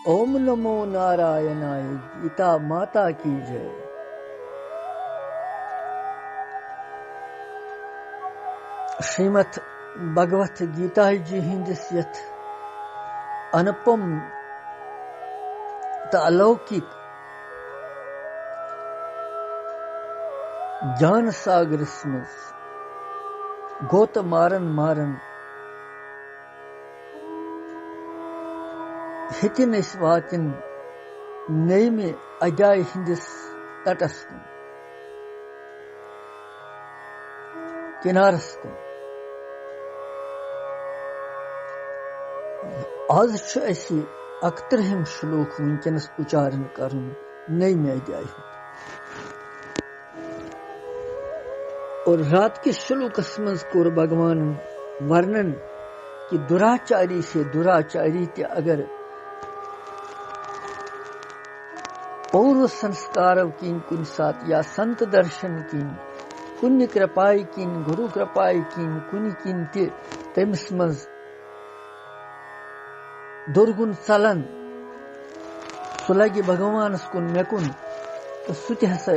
ओम नमो नारायणाय। गीता माता की जय। श्रीमद् भगवत गीता जी हिंदिस यथ अनुपम त अलौकिक ज्ञान सागरस मज गोत मारन हेतिन इस वातिन नेमि अध्याय हिंदिस तटस कुन किनारस कुन आज छु असी 31 श्लोक वुनकनस उच्चारण करुन नेमि अध्याय। और रात के श्लोकस मज कोर भगवान वर्णन कि दुराचारी से दुराचारी ते अगर पौर संस्कार किन कुन साथ या संत दर्शन किन पुण्य कृपाई किन गुरु कृपाई किन कुन किन ते तमिस मज दुर्गुण चलन सह लगे भगवान कुन मे कुन तो सह हसा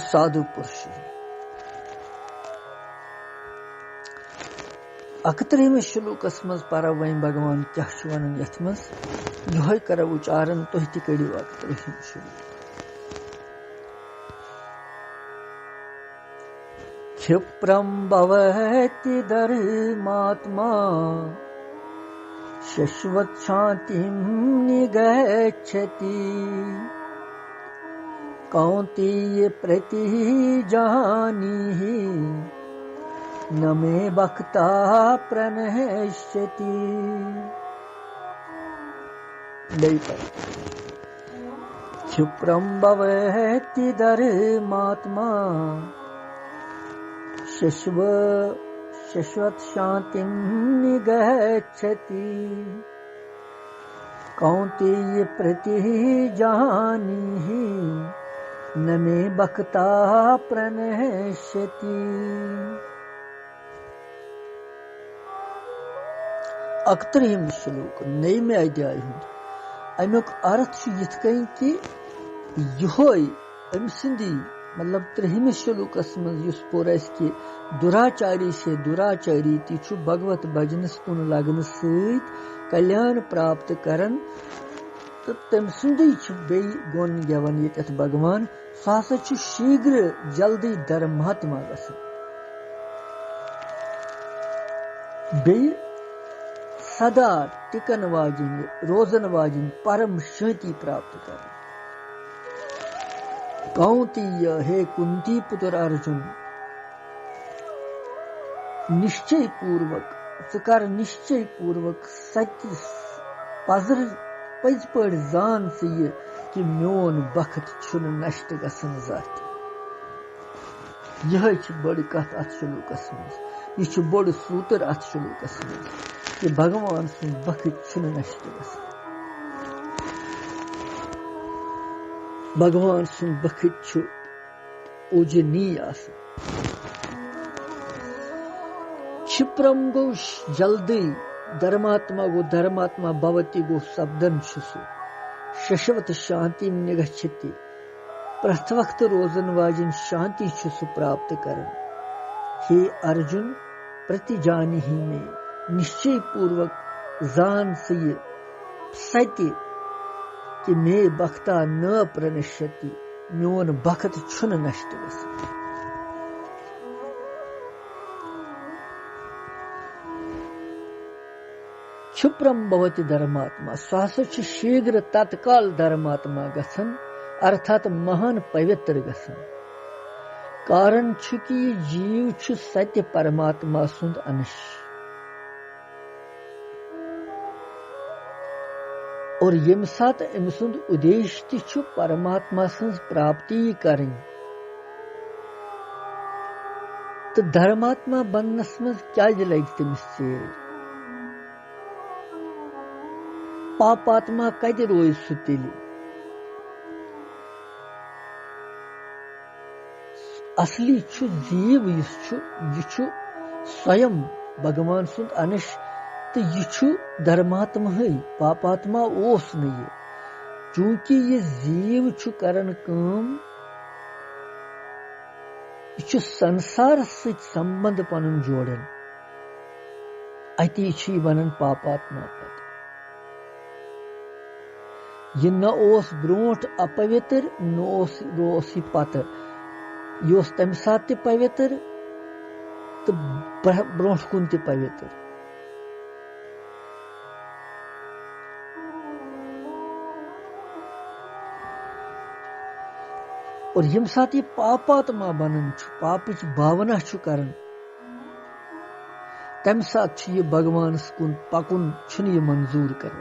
साधु पुरुष। 31 श्लोकस मज पर वह भगवान क्या वन यथ मज यो कर उच्चारण तुह तु करो 31 श्लोक। क्षिप्रम भवति धर्मात्मा शश्वत शांतिं निगच्छति कौन्तेय प्रतिजानीहि न मे भक्ता प्रणश्यति। क्षिप्रं भवति धर्मात्मा शश्वत शांतिं निगच्छति कौन्तेय प्रतिजानीहि न मे भक्ता प्रणश्यति। 31 श्लोक नेमि अध्याय अमुक अर्थ यथ कन कि योय अम सिंदी मतलब 3 श्लोकस मज पोर कि दुराचारी से दुराचारी ती भगवत भजनस कुन लगन सहित कल्याण प्राप्त करन तो तम सुंदी बे गोन गवन ये भगवान सह शीघ्र जल्दी धर्मात्मा गसन बे सदा टिकन वाजिन रोजन वाजिन परम शांति प्राप्त कर। कौंतेय हे कुंती पुत्र अर्जुन निश्चय पूर्वक निश्चय पूर्वक सत्य पजर पज पड़ जान से ये कि मोन बखत छुन नष्ट गसन जात। यह बड़ कथ अथ श्लोकस मज यह बड़ सूत्र अथ श्लोकस मज कि भगवान सुन बखत छुन नष्ट गसन भगवान सुन बखत छु ओजनी आस। क्षिप्रम गो जल्दी धर्मात्मा गो धर्मात्मा भवति गो शब्दन छुसु शश्वत शांति निगच्छति प्रथ वक्त रोजन वाजिन शांति छुसु प्राप्त करन। हे अर्जुन प्रतिजानी ही में निश्चय पूर्वक जान से सत्य कि मे भक्ता न प्रणश्यति मोन भक्त छुन नष्ट गसन। क्षिप्रम भवति धर्मात्मा सह शीघ्र तत्काल धर्मात्मा गसन अर्थात महान पवित्र गसन। कारण छु कि जीव छु सत्य परमात्मा सुंद अंश और यम सात अम सुंद उद्देश्य ति छु परमात्मा सं प्राप्ति करन तो धर्मात्मा बनस मज क्या लग तमिस चेर पापात्मा कत रोज सु तेलि असली छु जीव यह स्वयं भगवान सुंद अंश तो यह धर्मात्मा पापात्मा ओस न ये चूंकि ये जीव करन काम यह संसार संबंध पन जोड़न अति बनन पापात्मा पत यह न ओस ब्रोट अपवित्र नोस यह पत यह तम सात पवित्र तो ब्रोट कुन पवित्र और यम सात यह पापात्मा बनन पापच भावना करन तम सात यह भगवान कुन पकुन यह मंजूर कर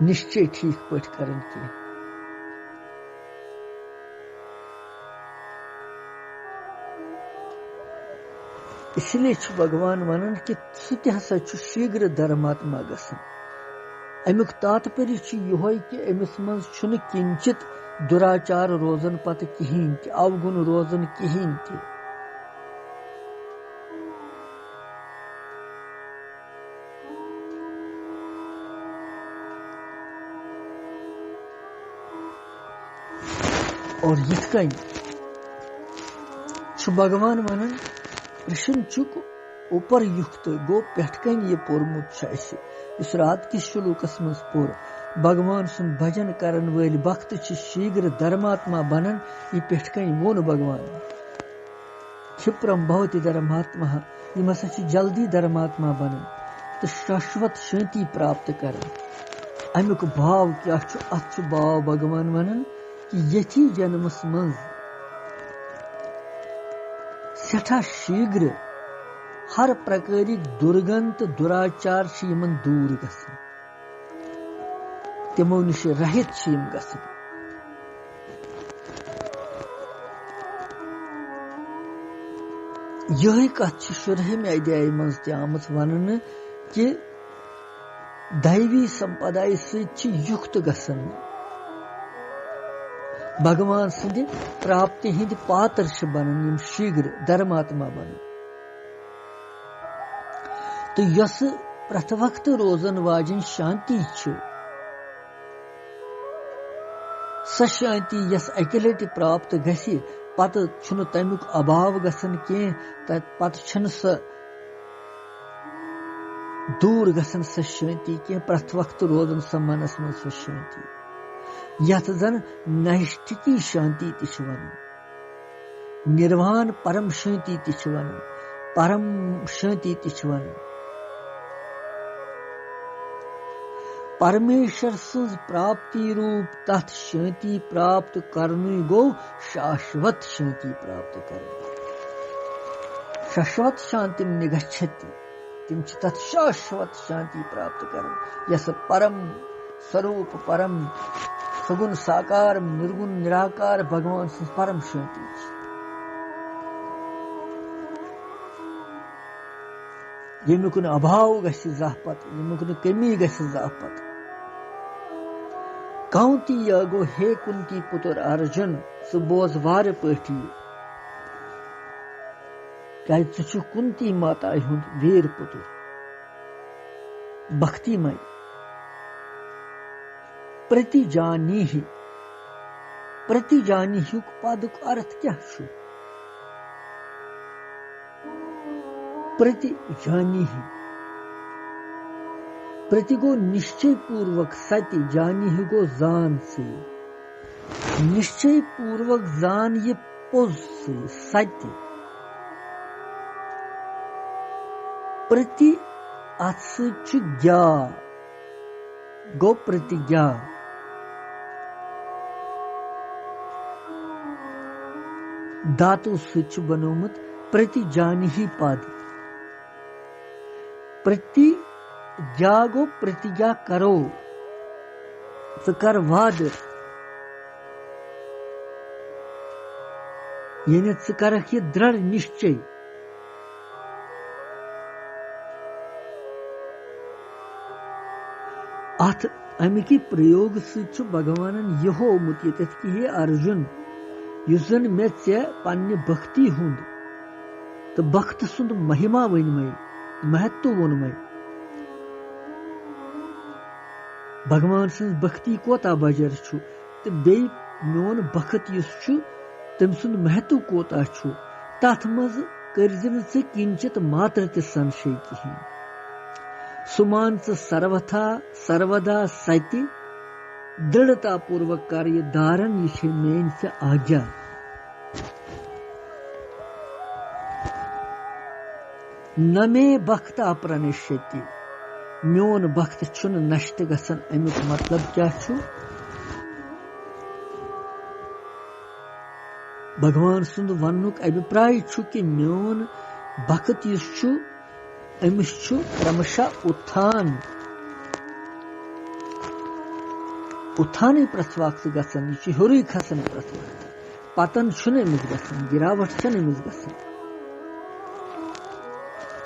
निश्चय ठीक पट करन की इसलिए भगवान वनन कि सह हसा शीघ्र धर्मात्मा गसन अमुक तात्पर्य यह कि अमिस मज किंचित दुराचार रोजन पत कहीं कि अवगुण रोजन कहीं ति और यिथकन भगवान वनन कृष्ण चुक ऊपर युक्त गो पेटकन ये पोरमुत इस रात किस श्लोकस मज पोर भगवान सुन भजन करन वल भक्त शीघ्र धर्मात्मा बनन यह पेटकन वोन भगवान क्षिप्रम भवति धर्मात्मा यम हसा जल्दी धर्मात्मा बनन तो शाश्वत शांति प्राप्त करन अमुक भाव क्या अत भाव भगवान वनन कि यथी जन्मस मज सठा शीघ्र हर प्रकारिक दुर्गंध दुराचार यमन दूर गसन तिमो निश रहित गसन यही कथ 16वें अध्याय मज तमत वन कि दैवी संपदा सत युक्त गसन भगवान सद प्राप्ति हिंद पात्र बनन शीघ्र धर्मात्मा बनन तो यस प्रथ वक्त रोजन वाजन शांति स शांति यस अकि लट प्राप्त गसी पत छुन तमुक अभाव गसन के पत छन स दूर गसन स शांति के प्रथ वक्त रोजन स मनस मन स शांति यथ जन नैष्ठिकी शांति वन निर्वाण परम शांति वन परम शांति वन परमेश्वर सज प्राप्ति रूप तथ शांति प्राप्त करने गो शाश्वत शांति प्राप्त कर शाश्वत शांति निगच्छति तिम तथ शाश्वत शांति प्राप्त कर यस परम स्वरूप परम सगुण साकार निर्गुण निराकार भगवान सज परम शांति यमुक अभाव गस जहपत यमुक कमी गस जहपत काउंती गो हे कुंती पुत्र अर्जुन सह बोज वार पठी क्या चु कुंती माता हुंद वीर पुत्र भक्तिमय प्रतिजानी पदुक अर्थ क्या प्रतिजानी प्रति गो निश्चय पूर्वक सत्य जानी गो जान से निश्चय पूर्वक जान ये पोज से सत्य प्रति ज्ञा गो प्रतिज्ञा धातु स्विच बनोमुत प्रतिजानी ही पद प्रतिज्ञा गो प्रतिज्ञा करो कर वाद यानी कर दृढ़ निश्चय अथ अमिकी प्रयोग सु भगवान यहो मुत कि हे अर्जुन युस जन मे ऐ पन्ने भक्ति हुंद तो भक्त सुंद महिमा वन मे महत्व वोन मे भगवान सन्ज भक्ति कोता बजर छु तो बे मोन बखत युस छु तम सुन महत्व कोता छु तथ मज करजन से किंचित मात्र ते संशय कहीं सुमान से सर्वथा सर्वदा सत्य दृढ़ता पूर्वक कार्य धारण ये मेन से आज्ञा न मे बख्त अप्रणश्यति मोन बख्त छुन नष्ट गसन अमुक मतलब क्या छु भगवान सुंद वनुक अभिप्राय छु कि मोन बख्त युस छु अमिस छु क्रमशः उत्थान प्रथवाक से गसन यह हुरी खसन प्रथवाक पतन छुन अमिस गसन गिरावट छन अमिस गसन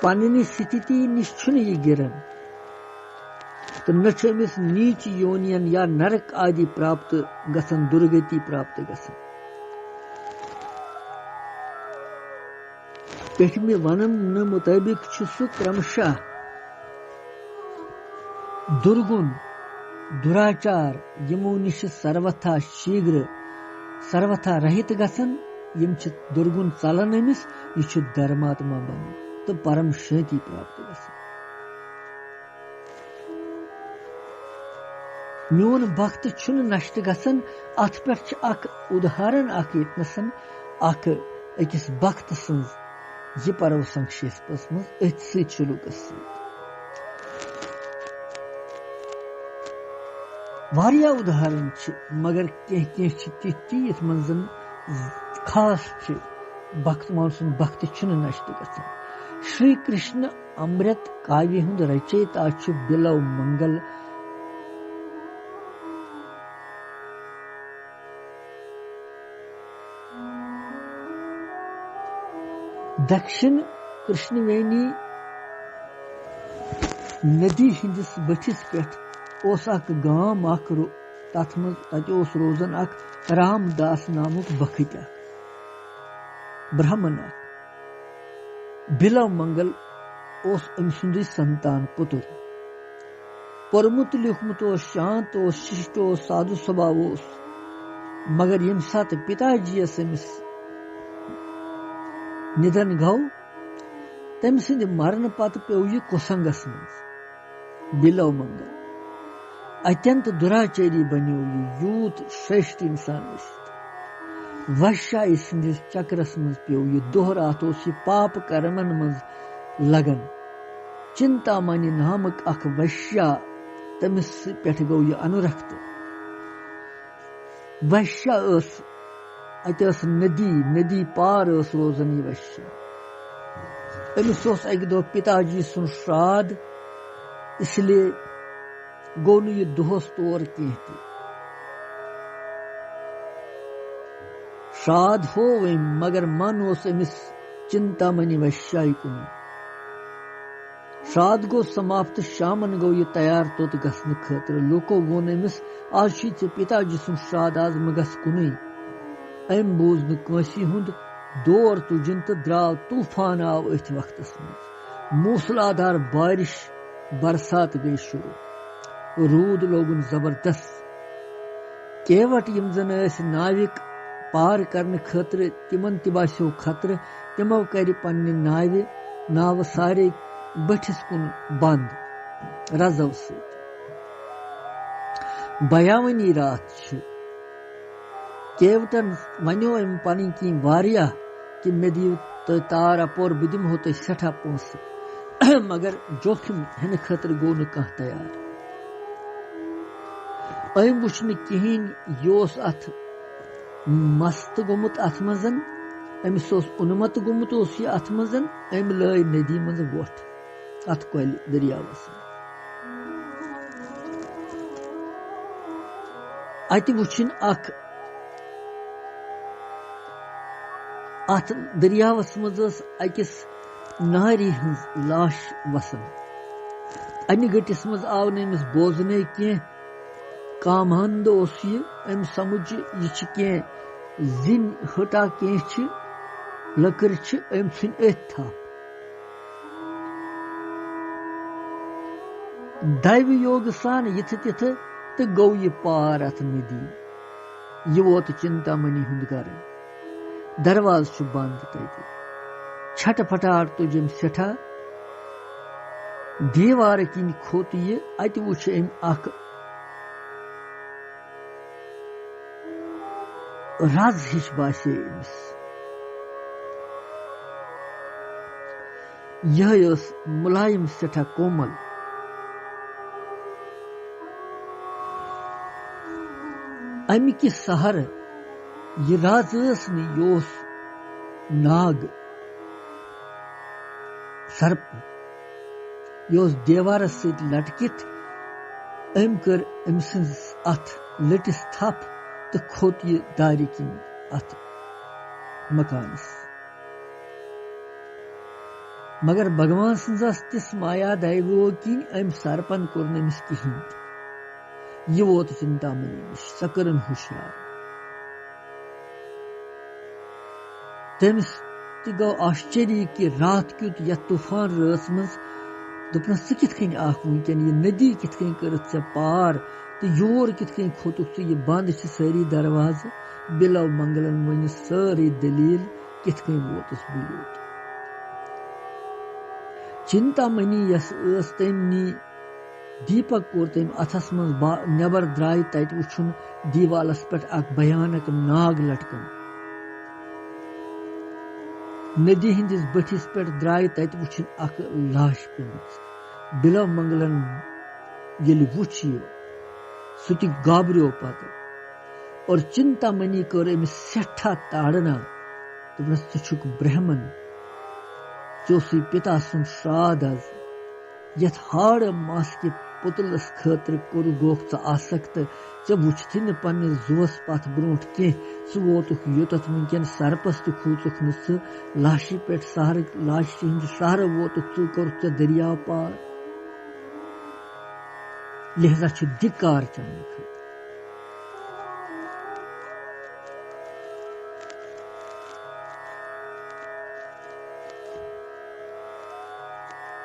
पानी स्थिति निश्चुन ये गिरन तो न अमिस नीच योनियन या नरक आदि प्राप्त गसन दुर्गति प्राप्त गसन पेटमे वनम न मुताबिक सु क्रमशः दुर्गुण दुराचार यमो निश सर्वथा शीघ्र सर्वथा रहित गसन यम छ दुर्गुण चलन अमिस यह छ धर्मात्मा बन तो परम शांति प्राप्त गसन मोन भक्त छुन नष्ट गसन अथ पे उदाहरण यतनसन अकिस भक्त सन्ज यह परो संक्षेपस मज सलूकस वारिया उदाहरण मगर ति यथ मन खास भक्त मान सुन भक्त छुन नष्ट गसन श्री कृष्ण अमृत काव्य हुंद रचयिता बिलव मंगल दक्षिण कृष्णवेणी नदी हिंदिस बठिस पे गाम तथ मज रोजान रामदास नामुक बखत ब्राह्मण बिलव मंगल अमसुंद संतान पुतुर पोर्मुत लिखमुत शांत शिष्ट साधु स्वभाव मगर यम सात पिताजी अमिस निधन गौ तम सिंद मरण पत पे यह कुसंगस मज बिलव मंगल अत्यंत दुराचारी बनो यूत श्रेष्ठ इंसान वश्या सिंदिस चक्रस मज पे यह दोहरात यह पाप कर्मन मज लगन चिंतामणि नामक अख वश्या तमिस पे गो यह अनुरक्त वश्या अत नदी पार रोजान यह वश्या अमिस अक दो पिताजी सुन श्राद्ध इसलिए गो न यह दोहस तौर कह श्राद्ध हो मगर मन अमिस चिंतामणि वश्याय कुन श्राद्ध गो समाप्त शामन गो यह तैयार तोत गसन खतर लोको वोन अमिस आज पिताजी सुन श्राद्ध आज म गस कुन अम बूज नसी हुंद दौर तुजन तो द्राव तूफान आव अथ वक्त मूसलाधार बारिश बरसात गई शुरू रूद लोगुन जबरदस्त केवट यम जन नाविक पार करने खतर तिमन बास्यो खतर तिमो कर पन्ने नाव सारे बठिस कुन बंद रजव से बयावनी रात केवटन वनो अम पन कि वारिया कि मे दियो तो तार अपोर बह दिमो तो सठा पोस मगर जोखिम हेन खतर गो न कह तैयार अम वुच कहें यह अथ मस्त गोमुत अथ मजन अमिस उन्मत गोमुत यह अथ मजन अम लय नदी मज वोट अथ कोल दरियावस अत वुचन अथ दरियावस मज अकिस नारी हज लाश वसन अन गटिस मज आव नमिस बोजने कह कामहंद अम समुझ यह जिन हटा कह लकर अम सन थप दैव योग सान यथ तिथ तो गौ ये पार अथ नदी ये वोत चिंतामणि हुंद गर दरवाज छु बंद तति छट फटार तुजम सेठा दीवार किन खोत ये अत वुछ अम अख रज हिश बासे अमिस यह मुलायम सेठा कोमल अमि कि सहर यह राज योस नाग सर्प योस देवार सत लटकित अम कर अम सिंस अथ लटिस थप तो खोत यह दारि किन अथ मकानस मगर भगवान सिंस तिस माया दैवो कि अम सर्पन कोर नमिस कहीं यह वोत चिंतामणि निश सकरन हुशियार तमिस गो आश्चर्य कि रात क्युत या तूफान रस मज दोपनस कित कन वनकन यह नदी कित कन कर पार तो योर कित कन खोतुक यह बंद सारी दरवाज बिलव मंगलन वन सारी दलील कित कन वोतस बुलोत चिंतामणि यस तम नी दीपक कोर तम अथस मज नबर द्राय तत वुछुन दीवालस पे भयानक नाग लटकन नदी हंदिस बठिस पे द्राय तत वुछुन लाश पेमच बिलव मंगलन ये वुछ सह गाबरियो पत और चिंतामणि कर अमिस सेठा ताड़ना दोपनस छुक ब्राह्मण चोसी पिता सुन श्राद्ध आज यथ हाड़ मास के पुतलस खतर कोर गोख आसक्त चे वुछथि न पन्ने जोस पथ ब्रोट के सह वोतुक योतथ वनकन सर्पस तो खूचुक न सह लाशी पे सहर लाश हिंद शहर वोतुक च कोर दरिया पार लिहाजा धिक्कार चाहे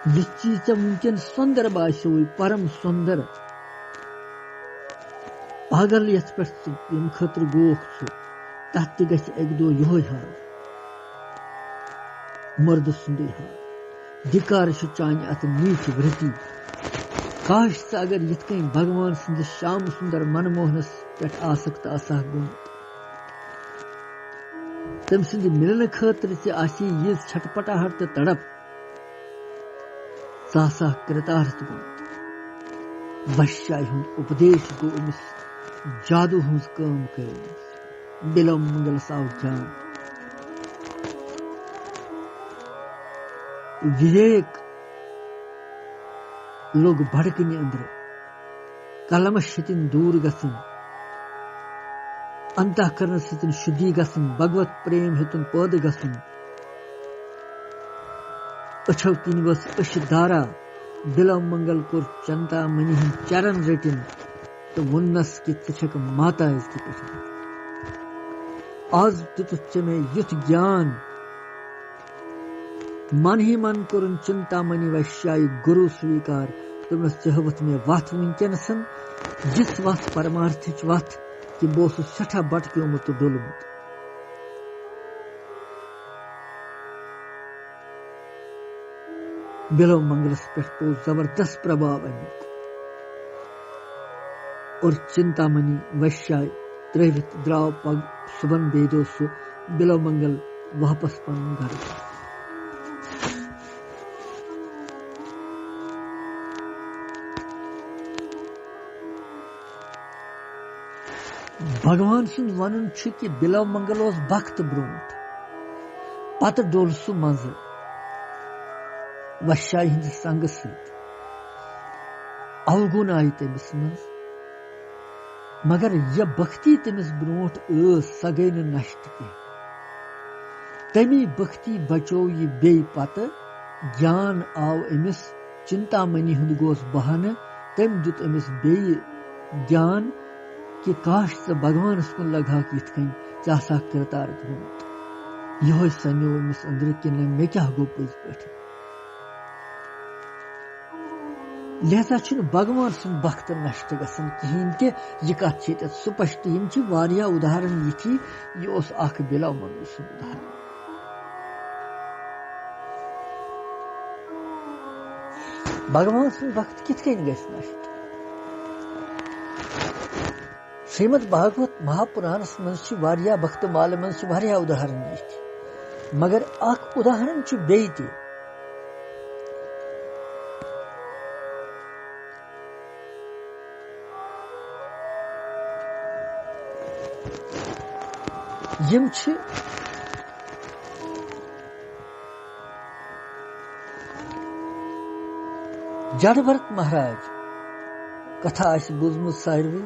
जिस चीज वनकन सुंदर बासो परम सुंदर पागल यथ पे खतर गोख तथ ग एक दो यो हाल मर्द सुंद हाल धिकार चान अत मीठ वृत्ति काश अगर यथ कन भगवान सद श्याम सुंदर मनमोहनस पे आसक्त आसा गोमुत तम सद मिलन खतर ये छटपटाहट तो तड़प सासा कृतार्थ गो बशाई हुंद उपदेश गो अमिस जादू हंस काम कर बिलम मंगल साव जान विवेक लोग भड़कने अंदर कलमश हतिन दूर गसन अंतःकरण सतिन शुद्धि गसन भगवत प्रेम हेतुन पद गसन अछव तीन वस अश दारा बिलव मंगल कोर चिंतामणि चरण रटिन तो वनस कि छक माता इसकी पे आज दित में युथ ज्ञान मन ही मन कोरन चिंतामणि वैश्याय गुरु स्वीकार तुमस चहवत में वथ वनकनसन जिस वथ परमार्थिच वथ कि बोस सठा बटक्योमुत डोलमुत बिलव मंगलस पे तो जबरदस्त प्रभाव अमुक और चिंतामणि वैश्याय त्रेवित द्राव पग सुबन बेदो सु बिलव मंगल वापस पन घर भगवान सुन वन कि बिलव मंगल वक्त ब्रोट पत डोल सु मज वशाई हिंद संग सत अवगुण आई तमिस मज मगर यह भक्ति तमिस ब्रोट सह गई नष्ट कह तमी भक्ति बचो यह बे पत ज्ञान आव अमिस चिंतामणि हुंद गोस बहान तम दुत अमिस बे ज्ञान कि काश भगवान कुन लगा यथ कन चा कृतार्थ गोमुत यह सनो अमिस अंदर कि मे क्या गो पज पे लिहाजा भगवान सुन भक्त नष्ट गसन कहीं के यह कत स्पष्ट उदाहरण ये यह बिलाव मनुष्य उदाहरण भगवान सुन भक्त कित नष्ट श्रीमद भागवत महापुराणस मज भक्त माल मज उदाहरण ये मगर उदाहरण बे यम जड़भरत महाराज कथा बूजम सारवी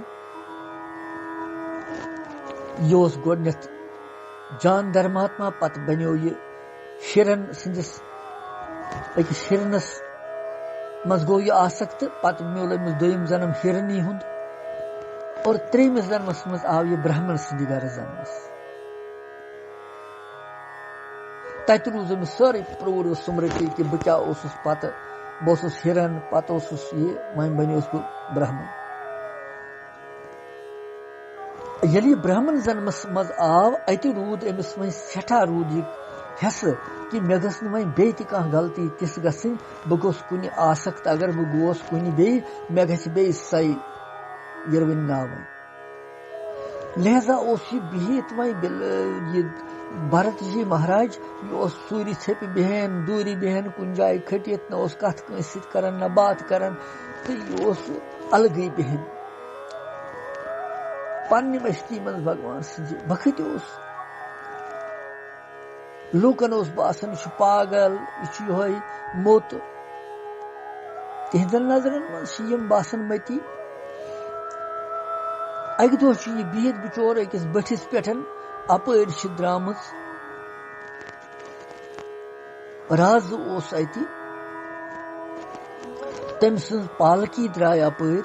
यह गोडनेथ जान धर्मात्मा पत बनो यह हिरन सिंदिस अकिस हिरनस मज गो यह आसक्त पत मिल अमिस दोयम जन्म हिरनी हुंद और त्रेमिस जन्मस मज आव यह ब्राह्मण सिंद गर जन्मस तत रूज अमिस सारे प्रोर सुमृति कि बह क्या पत बह हिरन पत यह वन बनियोस बह ब्राह्मण यदि ब्राह्मण जन्मस मज आव अत रूद अमिस वन सठा रूद यह हेस कि मे गस वन बे कह गलती तिस गसिन बह गोस कुन आसक्त अगर बह गोस कुन बे मे गस बे सई यरविन नाव लिहाजा बिहित वन भरत जी महाराज यह सूर्य छप बहन दूरी बहन कुन जाय खटित न कत कर न बात कर तो यह अलग बहन पन्ने मस्ती मज भगवान सि बखत लूकन बासान पागल यह मोत तिहदन नजरन मज बासान मती अक दो यह बिहित बिचोर अकिस बठिस पे अपर द्राम राज अति तम सज पालकी द्राय अपर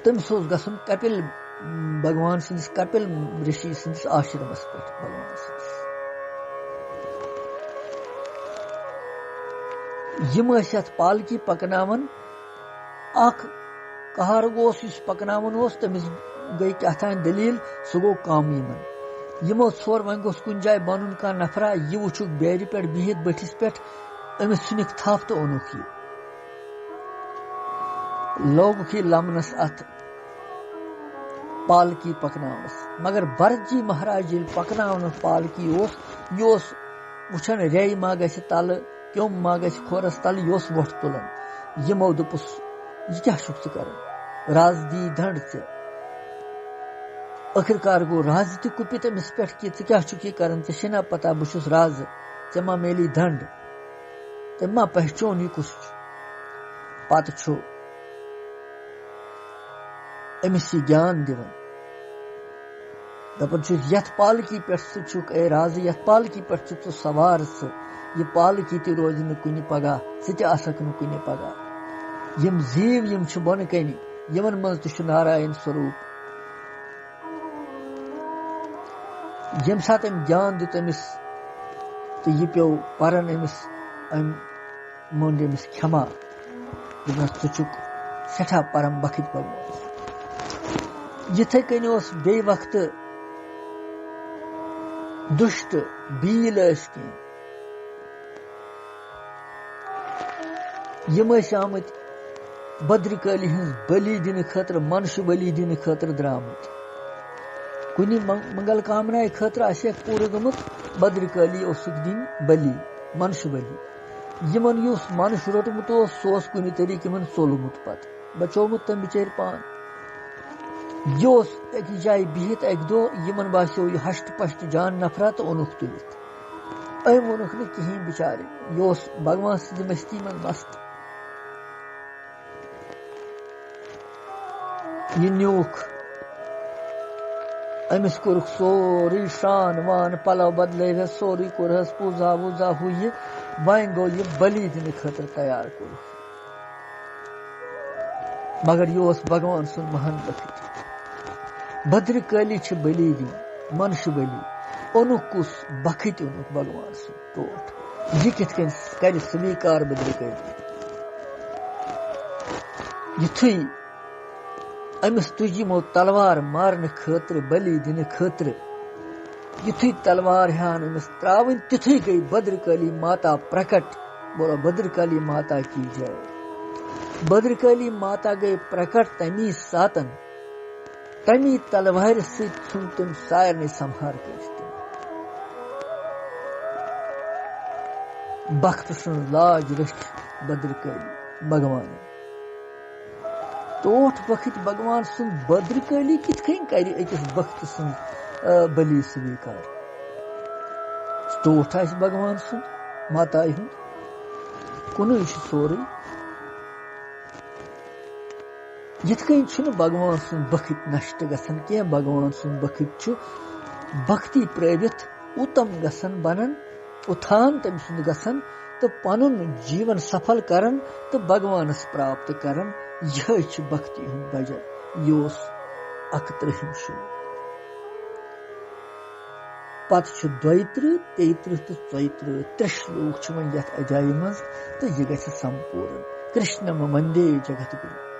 तमिस गसन कपिल भगवान सिंदिस कपिल ऋषि सिंदिस आश्रमस पे भगवान सिंदिस यम पालकी पकनावन कहर पकनावन तमिस गई क्या दलील सह गो कम यमो छोर वन गोस कुन जाय बन कह नफरा यह वुचुक बेर पे बिहित बठिस पे अमिस सुनिक थप तो ओनुक लोग लमनस अत पालकी पकनावनस मगर भरत जी महाराज ये पकनावन पालकी यह वुचन रे मा ग तल क्योम मा ग खोरस तल यह वोट तुलन यमो दोपुस यह क्या कर राज दी धंड से आखिरकार गो राज त कुपित अमिस पे कि क्या कर ना पता बहुस राज ऐ मा मेली धंड तम मा पहचान यह कुस पत अमिस ज्ञान दिवन दपन यथ पालकी पे ए राज यथ पालकी पे सवार यह पालकी त रोज न कुन पगह सक न कुन पगह यम जीव यम बन कन यमन मज त नारायण स्वरूप यम सात ज्ञान दित अमिस तो यह पे पारन अमिस मोन अमिस क्षमा दोपस चुक सठा परम बखत भगवान यथे कन बे वक्त दुष्ट बील कह यम आमत भद्रकाली हज बलि दिन खतर मनुष्य बलि दिन खतर द्रामत कुनि मंगल कामना खतर आशेक पूर गमुत भद्रकाली दिन बलि मनुष्य बलि यमन मनुष्य रोटमुत सह कुन तरीक सोलमुत पत बचोमुत तम बिचार पान यह अक जाय बिहित अक दो यमन बास्यो यह हष्ट पष्ट जान नफरा तो ओनुक तुलित अम वोनुक न कहें बिचारे यह भगवान सद मस्ती मन मस्त यह न्यूख अमिस कोरुख सोरी शान वान पलव बदल सोरी कोरहस पूजा वूजा हुई वन गो यह बलि दिन खतर तैयार कोरुख मगर यह भगवान सुन महान बखत भद्रकाली बलि दिन मनुष्य बलि ओनुक कुस बखत ओनुक भगवान सुन टोट यह कित कर स्वीकार भद्रकाली युथुई अमिस तुजिमो तलवार मारने खतर बलि दिन खतर युथुई तलवार ह्यान अमिस त्रावन तिथुई गई भद्रकाली माता प्रकट। बोलो भद्रकाली माता की जय। भद्रकाली माता गई प्रकट तमी सातन तमी तलवार से तुम सारने संहार कर बख्त सुन लाज रख भद्रकाली भगवान तोठ वक्त भगवान सुन भद्रकाली कित कर अकिस बख्त सुन बलि स्वीकार तोठ आ भगवान सुन माता हूं कुन सोरे यथ भगवान सुन बखत नष्ट गसन क्या भगवान सुन बखत भक्ति प्रवित उत्तम गसन बनन उत्थान तम सुन गसन तो पनुन जीवन सफल करन तो भगवानस प्राप्त करन यह भक्ति हुंद भजन योस 31 श्लोक पत 32 33 तो 34 3 श्लोक वन यथ अध्याय मज तो यह गि संपूर्ण कृष्ण वंदे जगत गुरु।